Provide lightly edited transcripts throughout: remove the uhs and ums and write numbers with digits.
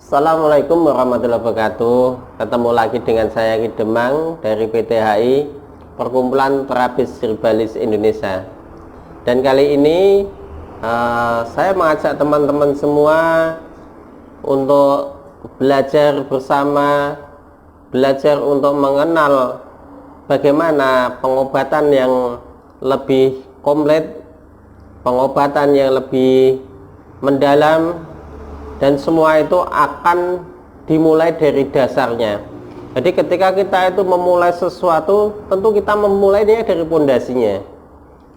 Assalamualaikum warahmatullahi wabarakatuh. Ketemu lagi dengan saya Ki Demang dari PTHI, Perkumpulan Terapis Herbalis Indonesia. Dan kali ini saya mengajak teman-teman semua untuk belajar bersama, belajar untuk mengenal bagaimana pengobatan yang lebih komplit, pengobatan yang lebih mendalam, dan semua itu akan dimulai dari dasarnya. Jadi ketika kita itu memulai sesuatu, tentu kita memulainya dari pondasinya.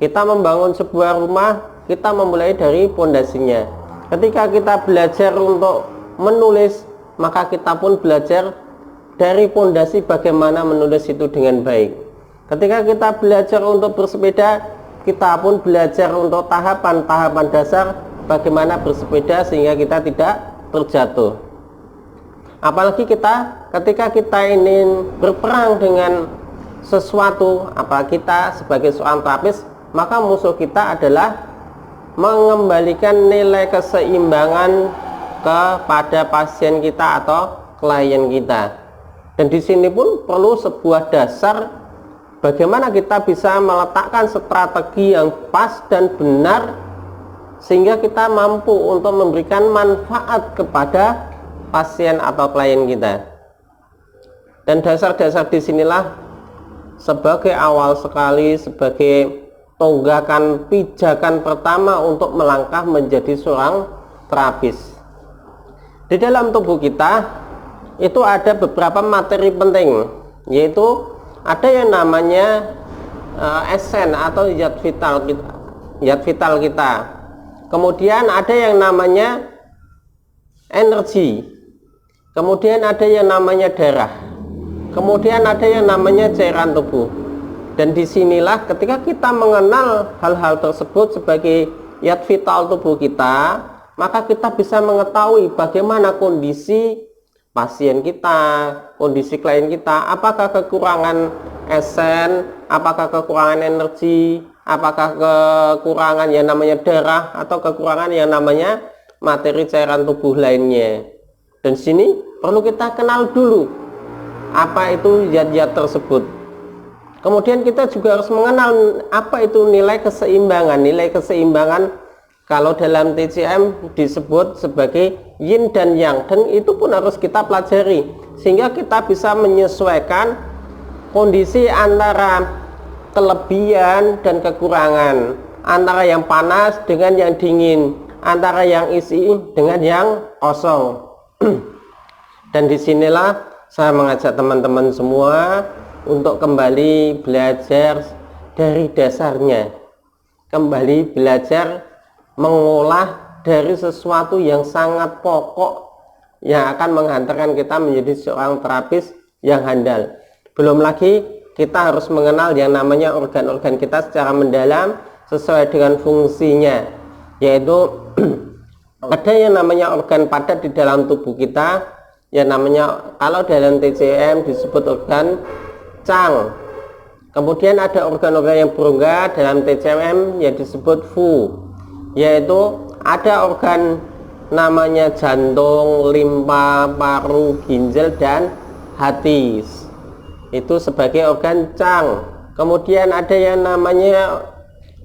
Kita membangun sebuah rumah, kita memulai dari pondasinya. Ketika kita belajar untuk menulis, maka kita pun belajar dari pondasi bagaimana menulis itu dengan baik. Ketika kita belajar untuk bersepeda, kita pun belajar untuk tahapan-tahapan dasar bagaimana bersepeda sehingga kita tidak terjatuh. Apalagi ketika kita ingin berperang dengan sesuatu, apalagi kita sebagai seorang terapis, maka musuh kita adalah mengembalikan nilai keseimbangan kepada pasien kita atau klien kita. Dan di sini pun perlu sebuah dasar bagaimana kita bisa meletakkan strategi yang pas dan benar sehingga kita mampu untuk memberikan manfaat kepada pasien atau klien kita. Dan dasar-dasar disinilah sebagai awal sekali, sebagai tonggakan pijakan pertama untuk melangkah menjadi seorang terapis. Di dalam tubuh kita itu ada beberapa materi penting, yaitu ada yang namanya esen atau zat vital kita. Kemudian ada yang namanya energi, kemudian ada yang namanya darah, kemudian ada yang namanya cairan tubuh. Dan disinilah ketika kita mengenal hal-hal tersebut sebagai zat vital tubuh kita, maka kita bisa mengetahui bagaimana kondisi pasien kita, kondisi klien kita, apakah kekurangan esen, apakah kekurangan energi, apakah kekurangan yang namanya darah, atau kekurangan yang namanya materi cairan tubuh lainnya. Dan sini perlu kita kenal dulu apa itu zat-zat tersebut. Kemudian kita juga harus mengenal apa itu nilai keseimbangan. Nilai keseimbangan kalau dalam TCM disebut sebagai yin dan yang, dan itu pun harus kita pelajari sehingga kita bisa menyesuaikan kondisi antara kelebihan dan kekurangan, antara yang panas dengan yang dingin, antara yang isi dengan yang kosong. Dan disinilah saya mengajak teman-teman semua untuk kembali belajar dari dasarnya, kembali belajar mengolah dari sesuatu yang sangat pokok yang akan menghantarkan kita menjadi seorang terapis yang handal. Belum lagi kita harus mengenal yang namanya organ-organ kita secara mendalam sesuai dengan fungsinya, yaitu ada yang namanya organ padat di dalam tubuh kita, yang namanya kalau dalam TCM disebut organ cang. Kemudian ada organ-organ yang berongga dalam TCM yang disebut fu, yaitu ada organ namanya jantung, limpa, paru, ginjal, dan hati. Itu sebagai organ cang. Kemudian ada yang namanya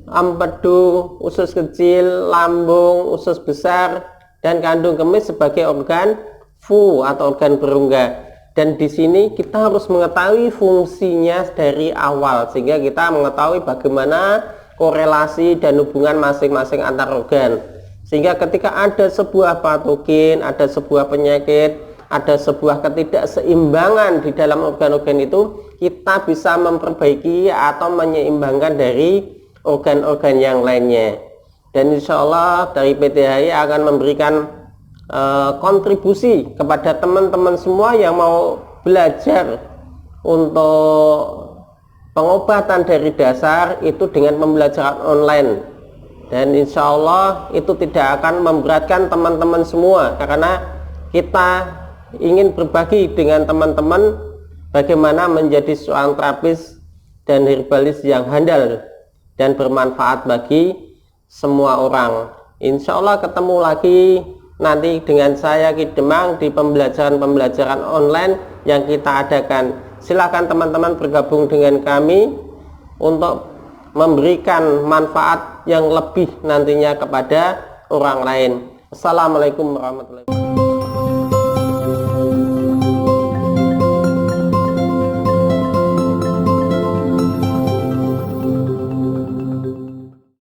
empedu, usus kecil, lambung, usus besar, dan kandung kemih sebagai organ fu atau organ berongga. Dan di sini kita harus mengetahui fungsinya dari awal sehingga kita mengetahui bagaimana korelasi dan hubungan masing-masing antar organ. Sehingga ketika ada sebuah patogen, ada sebuah penyakit, ada sebuah ketidakseimbangan di dalam organ-organ itu, kita bisa memperbaiki atau menyeimbangkan dari organ-organ yang lainnya. Dan insya Allah dari PTHI akan memberikan kontribusi kepada teman-teman semua yang mau belajar untuk pengobatan dari dasar itu dengan pembelajaran online. Dan insya Allah itu tidak akan memberatkan teman-teman semua, karena kita ingin berbagi dengan teman-teman bagaimana menjadi seorang terapis dan herbalis yang handal dan bermanfaat bagi semua orang. Insya Allah ketemu lagi nanti dengan saya Ki Demang di pembelajaran online yang kita adakan. Silakan teman-teman bergabung dengan kami untuk memberikan manfaat yang lebih nantinya kepada orang lain. Assalamualaikum warahmatullahi wabarakatuh.